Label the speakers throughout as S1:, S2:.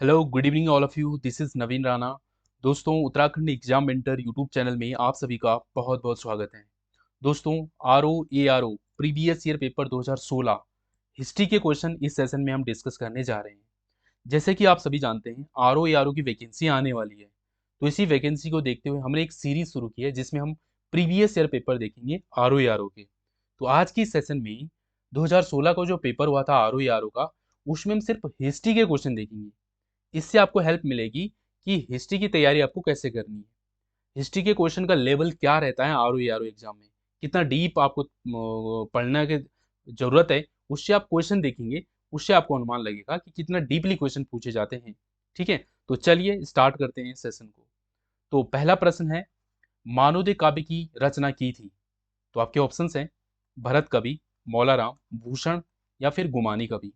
S1: Hello good evening all of you. This is Naveen Rana. दोस्तों, Uttarakhand exam mentor YouTube channel में आप सभी का बहुत बहुत स्वागत है। दोस्तों, R O previous year paper 2016 history के क्वेश्चन इस सेशन में हम डिस्कस करने जा रहे हैं। जैसे कि आप सभी जानते हैं, आर ओ की वैकेंसी आने वाली है। तो इसी वैकेंसी को देखते हुए हमने एक सीरीज शुरू की है जिसमें हम प्रीवियस ईयर पेपर देखेंगे आर ओ के। तो आज की सेशन में 2016 का जो पेपर हुआ था आर ओ का, उसमें हम सिर्फ हिस्ट्री के क्वेश्चन देखेंगे। इससे आपको हेल्प मिलेगी कि हिस्ट्री की तैयारी आपको कैसे करनी है, हिस्ट्री के क्वेश्चन का लेवल क्या रहता है आर ओ एग्जाम में, कितना डीप आपको पढ़ने की जरूरत है। उससे आप क्वेश्चन देखेंगे, उससे आपको अनुमान लगेगा कि कितना डीपली क्वेश्चन पूछे जाते हैं। ठीक है, तो चलिए स्टार्ट करते हैं सेशन को। तो पहला प्रश्न है, मानवदे काव्य की रचना की थी? तो आपके ऑप्शंस हैं भरत कवि, मौलाराम, भूषण या फिर गुमानी कवि।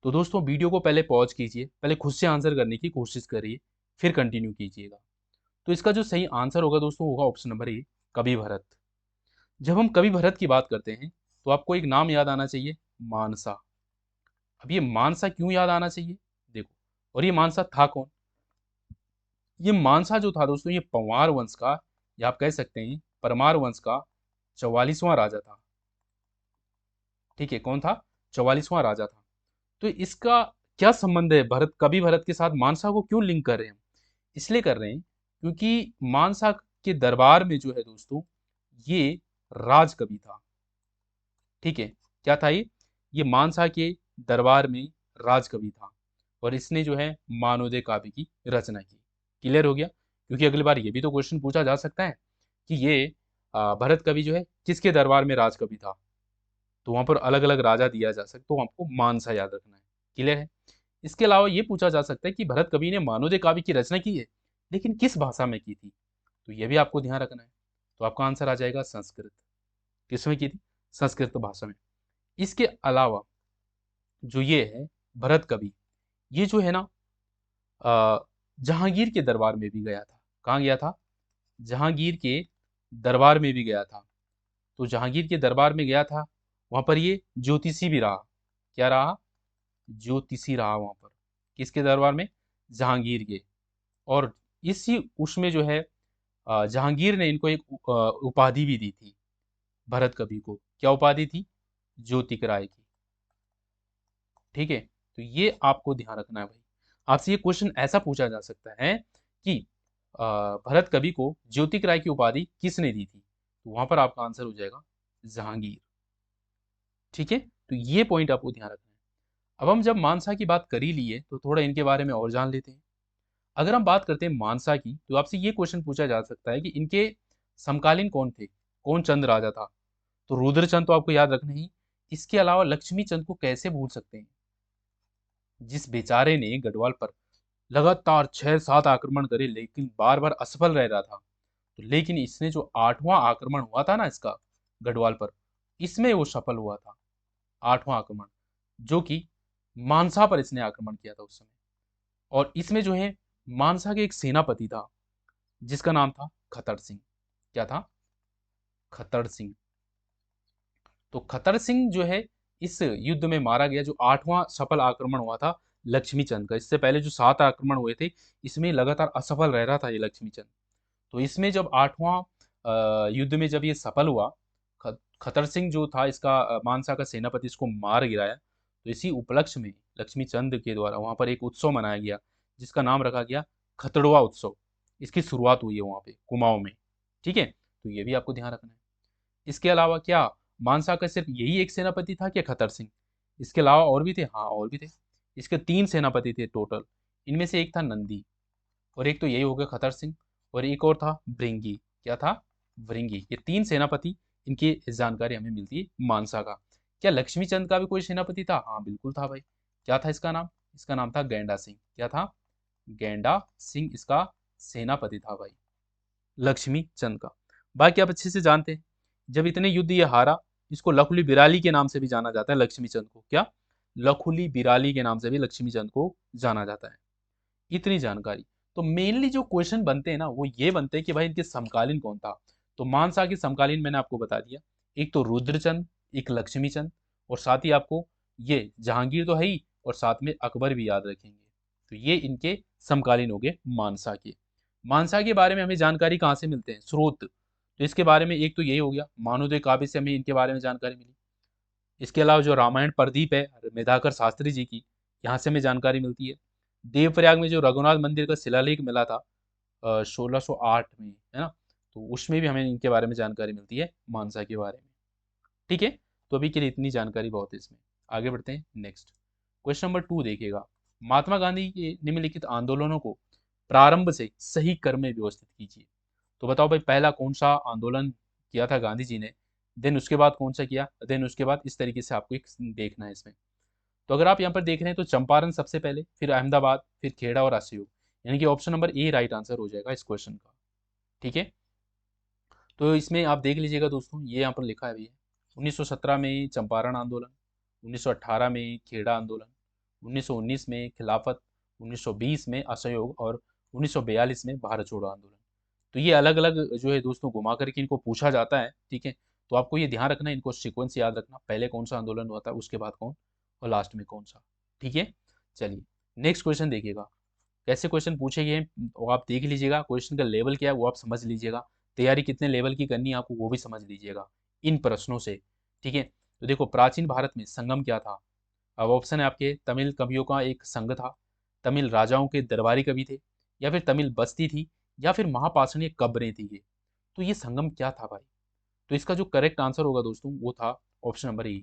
S1: तो दोस्तों, वीडियो को पहले पॉज कीजिए, पहले खुद से आंसर करने की कोशिश करिए, फिर कंटिन्यू कीजिएगा। तो इसका जो सही आंसर होगा दोस्तों, होगा ऑप्शन नंबर ए, कवि भरत। जब हम कवि भरत की बात करते हैं तो आपको एक नाम याद आना चाहिए, मानसा। अब ये मानसा क्यों याद आना चाहिए, देखो। और ये मानसा था कौन? ये मानसा जो था दोस्तों, ये पंवार वंश का, या आप कह सकते हैं परमार वंश का 44वां राजा था। ठीक है, कौन था? 44वां राजा था। तो इसका क्या संबंध है भरत, कवि भरत के साथ? मानसा को क्यों लिंक कर रहे हैं हम? इसलिए कर रहे हैं क्योंकि मानसा के दरबार में जो है दोस्तों, ये राज कवि था। ठीक है, क्या था ये मानसा के दरबार में राज कवि था, और इसने जो है मानवदे काव्य की रचना की। क्लियर हो गया? क्योंकि अगली बार ये भी तो क्वेश्चन पूछा जा सकता है कि ये भरत कवि जो है किसके दरबार में राज कवि था। तो वहां पर अलग अलग राजा दिया जा सकता, तो आपको मानसा याद रखना है। क्लियर है? इसके अलावा ये पूछा जा सकता है कि भरत कवि ने मानवदे काव्य की रचना की है, लेकिन किस भाषा में की थी? तो ये भी आपको ध्यान रखना है। तो आपका आंसर आ जाएगा संस्कृत। किसमें की थी? संस्कृत भाषा में। इसके अलावा जो ये है भरत कवि, ये जो है ना, जहांगीर के दरबार में भी गया था। कहाँ गया था? जहांगीर के दरबार में भी गया था। तो जहांगीर के दरबार में गया था, वहां पर ये ज्योतिषी भी रहा। क्या रहा? ज्योतिषी रहा वहां पर। किसके दरबार में? जहांगीर के। और इसी उसमें जो है जहांगीर ने इनको एक उपाधि भी दी थी, भरत कवि को। क्या उपाधि थी? ज्योतिक राय की। ठीक है, तो ये आपको ध्यान रखना है भाई। आपसे ये क्वेश्चन ऐसा पूछा जा सकता है कि भरत कवि को ज्योतिक राय की उपाधि किसने दी थी? तो वहां पर आपका आंसर हो जाएगा जहांगीर। ठीक है, तो ये पॉइंट आपको ध्यान रखना है। अब हम जब मानसा की बात कर ही लिए, तो थोड़ा इनके बारे में और जान लेते हैं। अगर हम बात करते हैं मानसा की, तो आपसे ये क्वेश्चन पूछा जा सकता है कि इनके समकालीन कौन थे, कौन चंद राजा था? तो रुद्रचंद तो आपको याद रखना ही। इसके अलावा लक्ष्मी चंद को कैसे भूल सकते हैं, जिस बेचारे ने गढ़वाल पर लगातार 6-7 आक्रमण करे, लेकिन बार बार असफल रह रहा था। तो लेकिन इसने जो 8वां आक्रमण हुआ था ना इसका, गढ़वाल पर, इसमें वो सफल हुआ था। 8वां आक्रमण, जो कि मानसा पर इसने आक्रमण किया था उस समय। और इसमें जो है मानसा के एक सेनापति था, जिसका नाम था खतर सिंह। क्या था? खतर सिंह। तो खतर सिंह जो है इस युद्ध में मारा गया, जो 8वां सफल आक्रमण हुआ था लक्ष्मी चंद का। इससे पहले जो 7 आक्रमण हुए थे, इसमें लगातार असफल रह रहा था ये लक्ष्मी चंद। तो इसमें जब 8वां युद्ध में जब ये सफल हुआ, खतर सिंह जो था इसका मानसा का सेनापति, इसको मार गिराया। तो इसी उपलक्ष्य में लक्ष्मी चंद के द्वारा वहां पर एक उत्सव मनाया गया, जिसका नाम रखा गया खतड़वा उत्सव। इसकी शुरुआत हुई है वहां पे कुमाऊं में। ठीक है, तो ये भी आपको ध्यान रखना है। इसके अलावा क्या मानसा का सिर्फ यही एक सेनापति था क्या, खतर सिंह? इसके अलावा और भी थे, हाँ और भी थे। इसके 3 सेनापति थे टोटल। इनमें से एक था नंदी, और एक तो यही हो गया खतर सिंह, और एक और था भृंगी। क्या था? भृंगी। ये 3 सेनापति, इनकी जानकारी हमें मिलती है मानसा का। क्या लक्ष्मी चंद का भी कोई सेनापति था? हाँ बिल्कुल था भाई। क्या था इसका नाम? इसका नाम था गैंडा सिंह। क्या था? गैंडा सिंह इसका सेनापति था भाई, लक्ष्मी चंद का। बाकी आप अच्छे से जानते हैं, जब इतने युद्ध ये हारा, इसको लखुली बिराली के नाम से भी जाना जाता है लक्ष्मी चंद को। क्या? लखुली बिराली के नाम से भी लक्ष्मी चंद को जाना जाता है। इतनी जानकारी। तो मेनली जो क्वेश्चन बनते हैं ना, वो ये बनते हैं कि भाई इनके समकालीन कौन था। तो मानसा के समकालीन मैंने आपको बता दिया, एक तो रुद्रचंद, एक लक्ष्मी चंद, और साथ ही आपको ये जहांगीर तो है ही, और साथ में अकबर भी याद रखेंगे। तो ये इनके समकालीन हो गए मानसा के। मानसा के बारे में हमें जानकारी कहाँ से मिलते हैं, स्रोत। तो इसके बारे में एक तो यही हो गया, मानवोदय काव्य से हमें इनके बारे में जानकारी मिली। इसके अलावा जो रामायण प्रदीप है मेधाकर शास्त्री जी की, यहाँ से हमें जानकारी मिलती है। देवप्रयाग में जो रघुनाथ मंदिर का शिलालेख मिला था 1608 में, है ना, तो उसमें भी हमें इनके बारे में जानकारी मिलती है, मानसा के बारे में। ठीक है, तो अभी के लिए इतनी जानकारी बहुत है इसमें। आगे बढ़ते हैं नेक्स्ट। क्वेश्चन नंबर 2 देखिएगा, महात्मा गांधी के निम्नलिखित आंदोलनों को प्रारंभ से सही क्रम में व्यवस्थित कीजिए। तो बताओ भाई, पहला कौन सा आंदोलन किया था गांधी जी ने, देन उसके बाद कौन सा किया, देन उसके बाद, इस तरीके से आपको एक देखना है इसमें। तो अगर आप यहाँ पर देख रहे हैं तो चंपारण सबसे पहले, फिर अहमदाबाद, फिर खेड़ा और असहयोग, यानी कि option number A right answer हो जाएगा इस क्वेश्चन का। ठीक है, तो इसमें आप देख लीजिएगा दोस्तों, ये यहाँ पर लिखा है भी है, 1917 में चंपारण आंदोलन, 1918 में खेड़ा आंदोलन, 1919 में खिलाफत, 1920 में असहयोग और 1942 में भारत छोड़ो आंदोलन। तो ये अलग अलग जो है दोस्तों घुमा करके इनको पूछा जाता है। ठीक है, तो आपको ये ध्यान रखना है, इनको सीक्वेंस याद रखना, पहले कौन सा आंदोलन हुआ था, उसके बाद कौन, और लास्ट में कौन सा। ठीक है, चलिए नेक्स्ट क्वेश्चन देखिएगा। कैसे क्वेश्चन पूछे गए हैं वो आप देख लीजिएगा, क्वेश्चन का लेवल क्या है वो आप समझ लीजिएगा, तैयारी कितने लेवल की करनी है आपको वो भी समझ लीजिएगा इन प्रश्नों से। ठीक है, तो देखो, प्राचीन भारत में संगम क्या था। अब ऑप्शन है आपके, तमिल कवियों का एक संघ था, तमिल राजाओं के दरबारी कवि थे, या फिर तमिल बस्ती थी, या फिर महापाषाणीय कब्रें थी ये। तो ये संगम क्या था भाई, तो इसका जो करेक्ट आंसर होगा दोस्तों वो था ऑप्शन नंबर ए,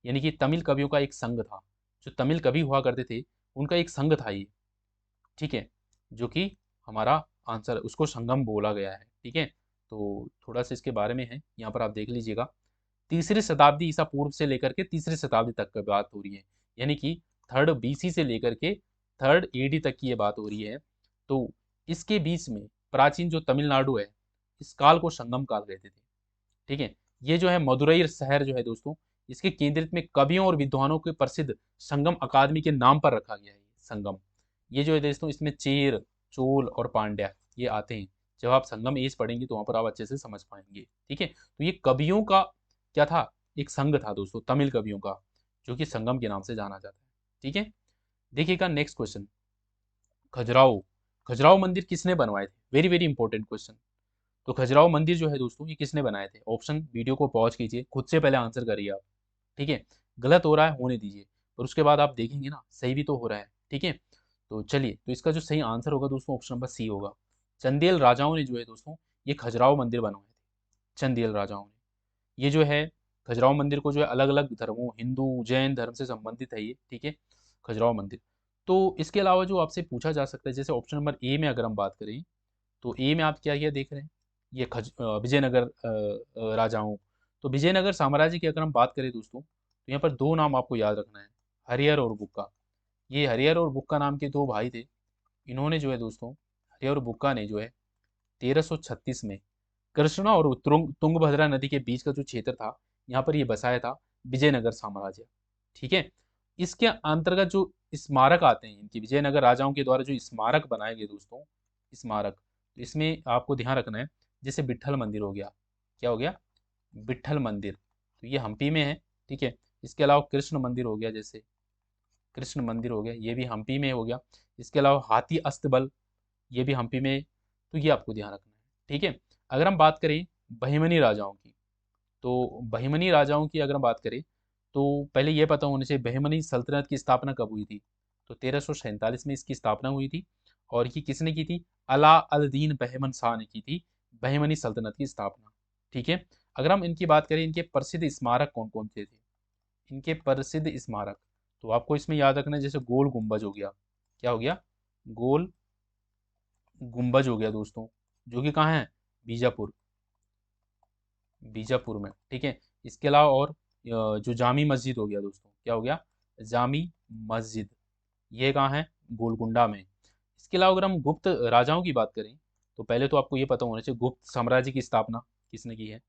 S1: यानी कि तमिल कवियों का एक संघ था। जो तमिल कवि हुआ करते थे उनका एक संघ था ये। ठीक है, जो कि हमारा आंसर, उसको संगम बोला गया है। ठीक है, तो थोड़ा सा इसके बारे में है, यहाँ पर आप देख लीजिएगा, तीसरी शताब्दी ईसा पूर्व से लेकर के तीसरी शताब्दी तक की बात हो रही है, यानी कि थर्ड बीसी से लेकर के थर्ड एडी तक की ये बात हो रही है। तो इसके बीच में प्राचीन जो तमिलनाडु है, इस काल को संगम काल कहते थे। ठीक है, ये जो है मदुरई शहर जो है दोस्तों, इसके केंद्रित में कवियों और विद्वानों के प्रसिद्ध संगम अकादमी के नाम पर रखा गया है संगम। ये जो है दोस्तों, इसमें चेर, चोल और पांड्या ये आते हैं। जब आप संगम एज पढ़ेंगे तो वहां पर आप अच्छे से समझ पाएंगे। ठीक है, तो ये कवियों का क्या था, एक संघ था दोस्तों, तमिल कवियों का, जो कि संगम के नाम से जाना जाता है। ठीक है, देखिएगा नेक्स्ट क्वेश्चन, खजुराहो, खजुराहो मंदिर किसने बनवाए थे, वेरी वेरी इंपॉर्टेंट क्वेश्चन। तो खजुराहो मंदिर जो है दोस्तों, ये किसने बनाए थे, ऑप्शन, वीडियो को पॉज कीजिए, खुद से पहले आंसर करिए आप। ठीक है, गलत हो रहा है होने दीजिए, पर उसके बाद आप देखेंगे ना सही भी तो हो रहा है। ठीक है, तो चलिए, तो इसका जो सही आंसर होगा दोस्तों ऑप्शन नंबर सी होगा। चंदेल राजाओं ने जो है दोस्तों ये खजुराहो मंदिर बनवाए थे, चंदेल राजाओं ने। ये जो है खजुराहो मंदिर को जो है अलग अलग धर्मों, हिंदू जैन धर्म से संबंधित है ये। ठीक है, खजुराहो मंदिर। तो इसके अलावा जो आपसे पूछा जा सकता है, जैसे ऑप्शन नंबर ए में अगर हम बात करें, तो ए में आप क्या क्या देख रहे हैं, ये विजयनगर राजाओं। तो विजयनगर साम्राज्य की अगर हम बात करें दोस्तों, तो यहाँ पर दो नाम आपको याद रखना है, हरिहर और बुक्का। ये हरिहर और बुक्का नाम के दो भाई थे। इन्होंने जो है दोस्तों, हरिहर और बुक्का ने जो है 1336 में कृष्णा और तुंगभद्रा नदी के बीच का जो क्षेत्र था, यहाँ पर ये बसाया था विजयनगर साम्राज्य। ठीक है, इसके अंतर्गत जो स्मारक आते हैं इनके, विजयनगर राजाओं के द्वारा जो स्मारक बनाए गए दोस्तों, स्मारक, तो इसमें आपको ध्यान रखना है, जैसे विट्ठल मंदिर हो गया, क्या हो गया, विट्ठल मंदिर, तो ये हम्पी में है। ठीक है, इसके अलावा कृष्ण मंदिर हो गया, जैसे कृष्ण मंदिर हो गया, ये भी हम्पी में हो गया। इसके अलावा हाथी अस्तबल, ये भी हम्पी में, तो ये आपको ध्यान रखना है। ठीक है, अगर हम बात करें बहिमनी राजाओं की, तो बहिमनी राजाओं की अगर हम बात करें, तो पहले ये पता होना चाहिए बहिमनी सल्तनत की स्थापना कब हुई थी। तो 1347 में इसकी स्थापना हुई थी, और ये किसने की थी, अला अल दीन बहमन शाह ने की थी बहिमनी सल्तनत की स्थापना। ठीक है, अगर हम इनकी बात करें, इनके प्रसिद्ध स्मारक कौन कौन से थे, इनके प्रसिद्ध स्मारक, तो आपको इसमें याद रखना है, जैसे गोल गुंबज हो गया, क्या हो गया, गोल गुंबज हो गया दोस्तों, जो कि कहाँ है, बीजापुर, बीजापुर में। ठीक है, इसके अलावा और जो जामी मस्जिद हो गया दोस्तों, क्या हो गया, जामी मस्जिद, ये कहाँ है, गोलकुंडा में। इसके अलावा अगर हम गुप्त राजाओं की बात करें, तो पहले तो आपको ये पता होना चाहिए गुप्त साम्राज्य की स्थापना किसने की है।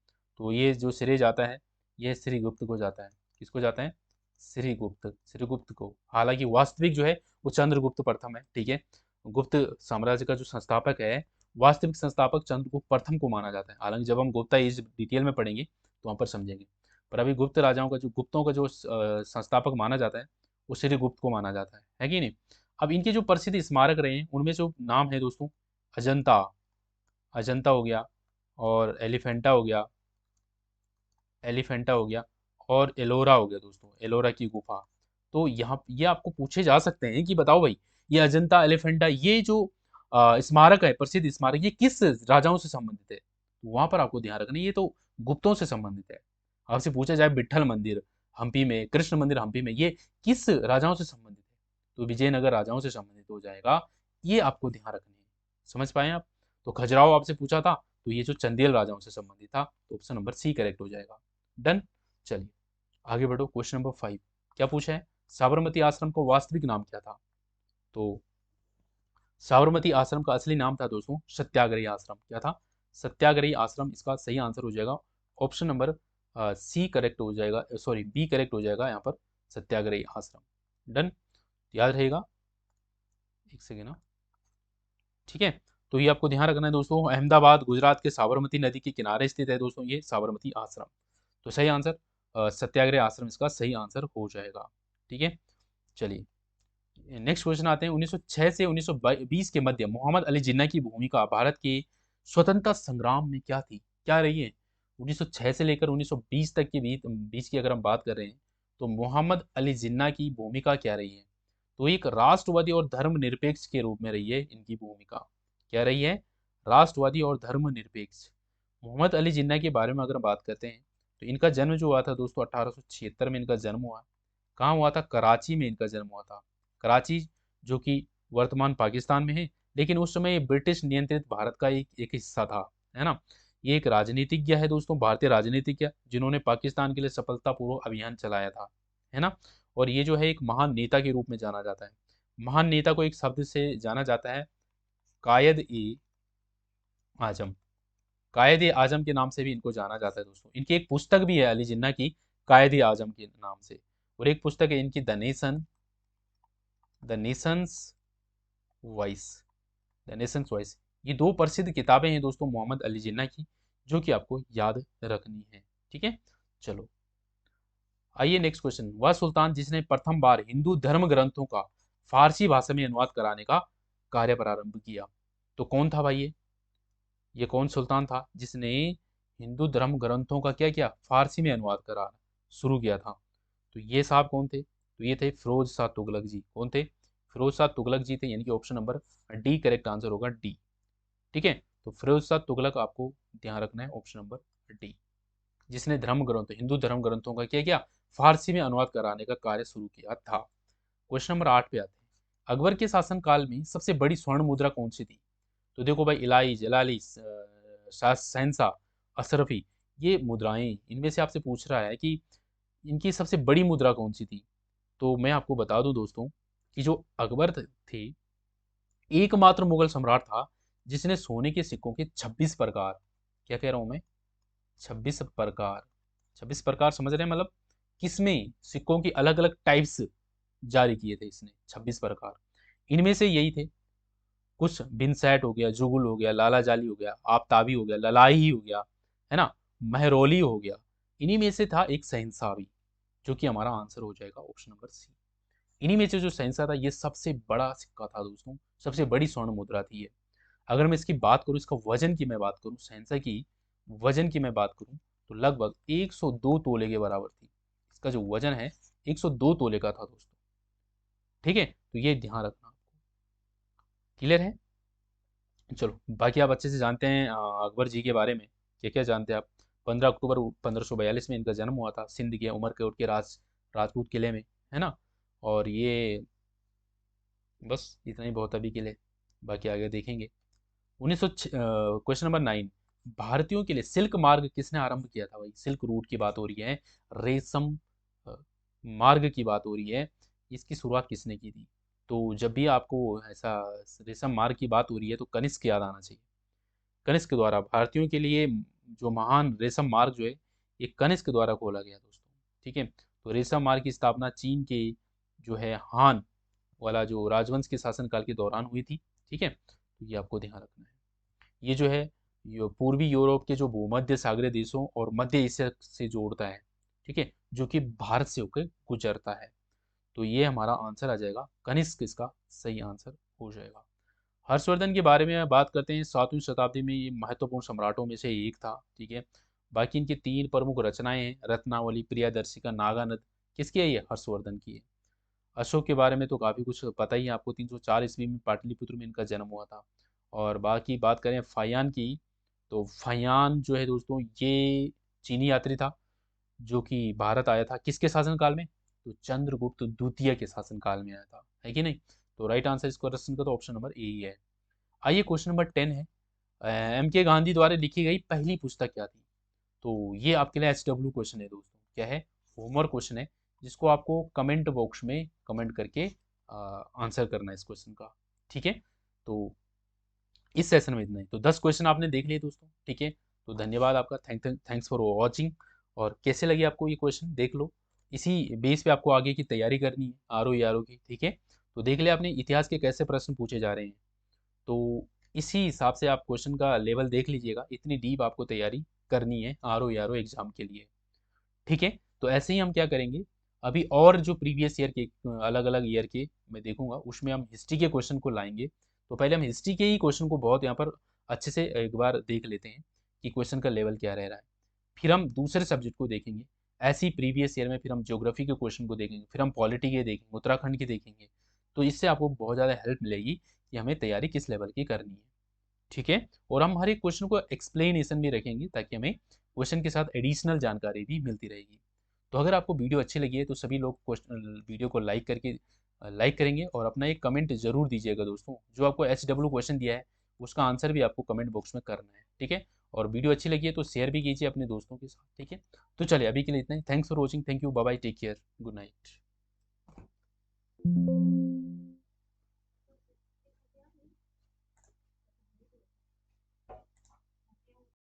S1: तो ये जो श्रेय जाता है, ये श्रीगुप्त को जाता है, किसको जाता है, श्रीगुप्त, श्रीगुप्त को। हालांकि वास्तविक जो है वो चंद्रगुप्त प्रथम है। ठीक है, गुप्त साम्राज्य का जो संस्थापक है, वास्तविक संस्थापक चंद्रगुप्त प्रथम को माना जाता है। हालांकि जब हम गुप्ता एज डिटेल में पढ़ेंगे तो वहाँ पर समझेंगे, पर अभी गुप्त राजाओं का जो, गुप्तों का जो संस्थापक माना जाता है वो श्रीगुप्त को माना जाता है कि नहीं। अब इनके जो प्रसिद्ध स्मारक रहे हैं उनमें जो नाम है दोस्तों, अजंता, अजंता हो गया, और एलिफेंटा हो गया, एलिफेंटा हो गया, और एलोरा हो गया दोस्तों, एलोरा की गुफा। तो यहाँ ये आपको पूछे जा सकते हैं कि बताओ भाई, ये अजंता, एलिफेंटा, ये जो स्मारक है, प्रसिद्ध स्मारक, ये किस राजाओं से संबंधित है? तो वहां पर आपको ध्यान रखना है, ये तो गुप्तों से संबंधित है। आपसे पूछा जाए विट्ठल मंदिर हम्पी में, कृष्ण मंदिर हम्पी में, ये किस राजाओं से संबंधित है? तो विजयनगर राजाओं से संबंधित हो जाएगा। ये आपको ध्यान रखना है। समझ पाए आप? तो खजुराहो आपसे पूछा था, तो ये जो चंदेल राजाओं से संबंधित था, तो ऑप्शन नंबर सी करेक्ट हो जाएगा। डन। चलिए आगे बढ़ो, क्वेश्चन नंबर 5। क्या पूछा है? साबरमती आश्रम का वास्तविक नाम क्या था? तो साबरमती आश्रम का असली नाम था दोस्तों सत्याग्रही आश्रम। क्या था? सत्याग्रही आश्रम। इसका सही आंसर हो जाएगा ऑप्शन नंबर सी करेक्ट हो जाएगा, सॉरी बी करेक्ट हो जाएगा यहाँ पर, सत्याग्रही आश्रम। डन, याद रहेगा। एक सेकेंड ना, ठीक है। तो ये आपको ध्यान रखना है दोस्तों, अहमदाबाद गुजरात के साबरमती नदी के किनारे स्थित है दोस्तों ये साबरमती आश्रम। तो सही आंसर सत्याग्रह आश्रम इसका सही आंसर हो जाएगा। ठीक है, चलिए नेक्स्ट क्वेश्चन आते हैं। 1906 से 1920 के मध्य मोहम्मद अली जिन्ना की भूमिका भारत के स्वतंत्रता संग्राम में क्या थी, क्या रही है? 1906 से लेकर 1920 तक के बीच की अगर हम बात कर रहे हैं, तो मोहम्मद अली जिन्ना की भूमिका क्या रही है? तो एक राष्ट्रवादी और धर्मनिरपेक्ष के रूप में रही है इनकी भूमिका। क्या रही है? राष्ट्रवादी और धर्मनिरपेक्ष। मोहम्मद अली जिन्ना के बारे में अगर बात करते हैं, तो इनका जन्म जो हुआ था दोस्तों 1876 में इनका जन्म हुआ। कहाँ हुआ था? कराची में इनका जन्म हुआ था। कराची जो कि वर्तमान पाकिस्तान में है, लेकिन उस समय ये ब्रिटिश नियंत्रित भारत का एक हिस्सा था, है ना। ये एक राजनीतिज्ञ है दोस्तों, भारतीय राजनीतिज्ञ, जिन्होंने पाकिस्तान के लिए सफलतापूर्वक अभियान चलाया था, है ना। और ये जो है एक महान नेता के रूप में जाना जाता है। महान नेता को एक शब्द से जाना जाता है, कायद ए आजम। कायद ए आजम के नाम से भी इनको जाना जाता है दोस्तों। इनकी एक पुस्तक भी है अली जिन्ना की, कायद ए आजम के नाम से। और एक पुस्तक है इनकी the Nations voice, the Nations voice. ये दो प्रसिद्ध किताबें हैं दोस्तों मोहम्मद अली जिन्ना की, जो कि आपको याद रखनी है। ठीक है, चलो आइए नेक्स्ट क्वेश्चन। वह सुल्तान जिसने प्रथम बार हिंदू धर्म ग्रंथों का फारसी भाषा में अनुवाद कराने का कार्य प्रारंभ किया, तो कौन था भाई ये कौन सुल्तान था जिसने हिंदू धर्म ग्रंथों का क्या किया? फारसी में अनुवाद करा शुरू किया था। तो ये साहब कौन थे? तो ये थे फिरोज शाह तुगलक जी। कौन थे? फिरोज शाह तुगलक जी थे, यानी कि option number D correct answer होगा, डी। ठीक है, तो फिरोज शाह तुगलक आपको ध्यान रखना है, ऑप्शन नंबर डी, जिसने धर्म ग्रंथ हिंदू धर्म ग्रंथों का क्या किया? फारसी में अनुवाद कराने का कार्य शुरू किया था। क्वेश्चन नंबर 8 पे आते हैं। अकबर के शासनकाल में सबसे बड़ी स्वर्ण मुद्रा कौन सी थी? तो देखो भाई, इलाई, जलाली, शहंशाह, अशरफी, ये मुद्राएं, इनमें से आपसे पूछ रहा है कि इनकी सबसे बड़ी मुद्रा कौन सी थी। तो मैं आपको बता दूं दोस्तों कि जो अकबर थे, एकमात्र मुगल सम्राट था जिसने सोने के सिक्कों के 26 प्रकार, क्या कह रहा हूं मैं, 26 प्रकार, 26 प्रकार समझ रहे हैं, मतलब किस्में, सिक्कों की अलग अलग टाइप्स जारी किए थे इसने, 26 प्रकार। इनमें से यही थे कुछ, बिनसैट हो गया, जुगुल हो गया, लाला जाली हो गया, आबताबी हो गया, ललाई हो गया, है ना, महरौली हो गया। इन्हीं में से था एक शहंशाह भी, जो कि हमारा आंसर हो जाएगा ऑप्शन नंबर सी। इन्हीं में से जो शहंशाह था, ये सबसे बड़ा सिक्का था दोस्तों, सबसे बड़ी स्वर्ण मुद्रा थी ये। अगर मैं इसकी बात करूं, इसका वजन की मैं बात करूं, शहंशाह की वजन की मैं बात करूं, तो लगभग 102 तोले के बराबर थी। इसका जो वजन है 102 तोले का था दोस्तों। ठीक है, तो ये ध्यान रखना आपको। क्लियर है? चलो बाकी आप अच्छे से जानते हैं अकबर जी के बारे में। क्या क्या जानते हैं आप? 15 अक्टूबर 1542 में इनका जन्म हुआ था, सिंध के उमरकोट के राजपूत किले में, है ना। और ये बस इतना ही बहुत अभी के लिए, बाकी आगे देखेंगे। 1900 क्वेश्चन नंबर 9। भारतीयों के लिए सिल्क मार्ग किसने आरंभ किया था भाई? सिल्क रूट की बात हो रही है, रेशम अ, मार्ग की बात हो रही है, इसकी शुरुआत किसने की थी? तो जब भी आपको ऐसा रेशम मार्ग की बात हो रही है, तो कनिष्क याद आना चाहिए। कनिष्क द्वारा भारतीयों के लिए जो महान रेशम मार्ग जो है, ये कनिष्क द्वारा खोला गया दोस्तों। ठीक है, तो रेशम मार्ग की स्थापना चीन के जो है हान वाला जो राजवंश के शासनकाल के दौरान हुई थी। ठीक है, तो ये आपको ध्यान रखना है। ये जो है पूर्वी यूरोप के जो भूमध्य सागरीय देशों और मध्य एशिया से जोड़ता है। ठीक है, जो कि भारत से होकर गुजरता है। तो ये हमारा आंसर आ जाएगा, कनिष्क इसका सही आंसर हो जाएगा। हर्षवर्धन के बारे में बात करते हैं, 7वीं शताब्दी में ये महत्वपूर्ण सम्राटों में से एक था, ठीक है। बाकी इनकी 3 प्रमुख रचनाएं हैं, रत्नावली, प्रियदर्शिका, नागानंद, किसकी है ये? हर्षवर्धन की है। अशोक के बारे में तो काफ़ी कुछ पता ही है आपको, 304 ईस्वी में पाटलिपुत्र में इनका जन्म हुआ था। और बाकी बात करें फाहियान की, तो फाहियान जो है दोस्तों ये चीनी यात्री था जो कि भारत आया था, किसके शासनकाल में? तो चंद्रगुप्त द्वितीय के शासनकाल में आया था, है कि नहीं? तो राइट आंसर इस क्वेश्चन का तो ऑप्शन नंबर ए ही है। आइए क्वेश्चन नंबर 10 है, एम के गांधी द्वारा लिखी गई पहली पुस्तक क्या थी? तो ये आपके लिए SW क्वेश्चन है दोस्तों, क्या है? होमवर्क क्वेश्चन है, जिसको आपको कमेंट बॉक्स में कमेंट करके आंसर करना है इस क्वेश्चन का, ठीक है। तो इस सेशन में इतना ही, तो 10 क्वेश्चन आपने देख लिए दोस्तों, ठीक है। तो धन्यवाद आपका, थैंक्स फॉर वॉचिंग। और कैसे लगे आपको ये क्वेश्चन, देख लो, इसी बेस पे आपको आगे की तैयारी करनी है RO की, ठीक है। तो देख लिया आपने इतिहास के कैसे प्रश्न पूछे जा रहे हैं, तो इसी हिसाब से आप क्वेश्चन का लेवल देख लीजिएगा, इतनी डीप आपको तैयारी करनी है RO एग्जाम के लिए, ठीक है। तो ऐसे ही हम क्या करेंगे, अभी और जो प्रीवियस ईयर के अलग अलग ईयर के मैं देखूंगा, उसमें हम हिस्ट्री के क्वेश्चन को लाएंगे। तो पहले हम हिस्ट्री के ही क्वेश्चन को बहुत यहाँ पर अच्छे से एक बार देख लेते हैं कि क्वेश्चन का लेवल क्या रह रहा है। फिर हम दूसरे सब्जेक्ट को देखेंगे, ऐसे ही प्रीवियस ईयर में फिर हम ज्योग्राफी के क्वेश्चन को देखेंगे, फिर हम पॉलिटी के देखेंगे, उत्तराखंड के देखेंगे। तो इससे आपको बहुत ज़्यादा हेल्प मिलेगी कि हमें तैयारी किस लेवल की करनी है, ठीक है। और हम हर एक क्वेश्चन को एक्सप्लेनेशन भी रखेंगे, ताकि हमें क्वेश्चन के साथ एडिशनल जानकारी भी मिलती रहेगी। तो अगर आपको वीडियो अच्छी लगी है तो सभी लोग वीडियो को लाइक करेंगे, और अपना एक कमेंट जरूर दीजिएगा दोस्तों, जो आपको SW क्वेश्चन दिया है उसका आंसर भी आपको कमेंट बॉक्स में करना है, ठीक है। और वीडियो अच्छी लगी है तो शेयर भी कीजिए अपने दोस्तों के साथ, ठीक है। तो चलिए अभी के लिए इतना ही, thanks for watching, thank you, bye bye, take care, good night.